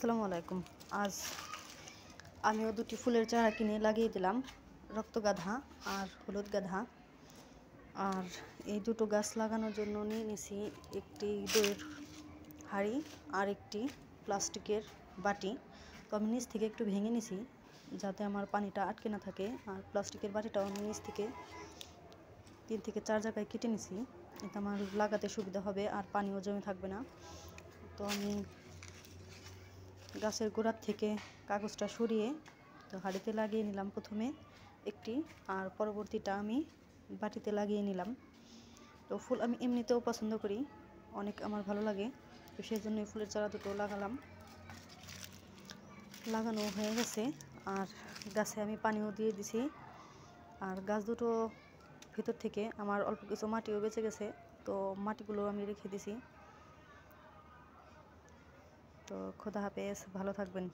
আসসালামু আলাইকুম। আজ আমিও দুটি ফুলের চারা কিনে লাগিয়ে দিলাম, রক্তগাঁধা আর হলুদ গাঁধা। আর এই দুটো গাছ লাগানোর জন্য নিয়ে নিছি একটি দইয়ের হাঁড়ি আর একটি প্লাস্টিকের বাটি। তো আমি নিচ থেকে একটু ভেঙে নিছি যাতে আমার পানিটা আটকে না থাকে। আর প্লাস্টিকের বাটিটাও আমি নিচ থেকে 3 থেকে 4 জায়গায় কেটে নিছি, এতে আমার লাগাতে সুবিধা হবে আর পানিও জমে থাকবে না। তো আমি গাছের গোড়ার থেকে কাগজটা সরিয়ে তো হাঁড়িতে লাগিয়ে নিলাম প্রথমে একটি, আর পরবর্তীটা আমি বাটিতে লাগিয়ে নিলাম। তো ফুল আমি এমনিতেও পছন্দ করি, অনেক আমার ভালো লাগে, তো সেই জন্য ফুলের চারা দুটো লাগানো হয়ে গেছে। আর গাছে আমি পানিও দিয়ে দিছি। আর গাছ দুটো ভিতর থেকে আমার অল্প কিছু মাটিও বেঁচে গেছে, তো মাটিগুলো আমি রেখে দিছি। তো খোদা হাফেজ, ভালো থাকবেন।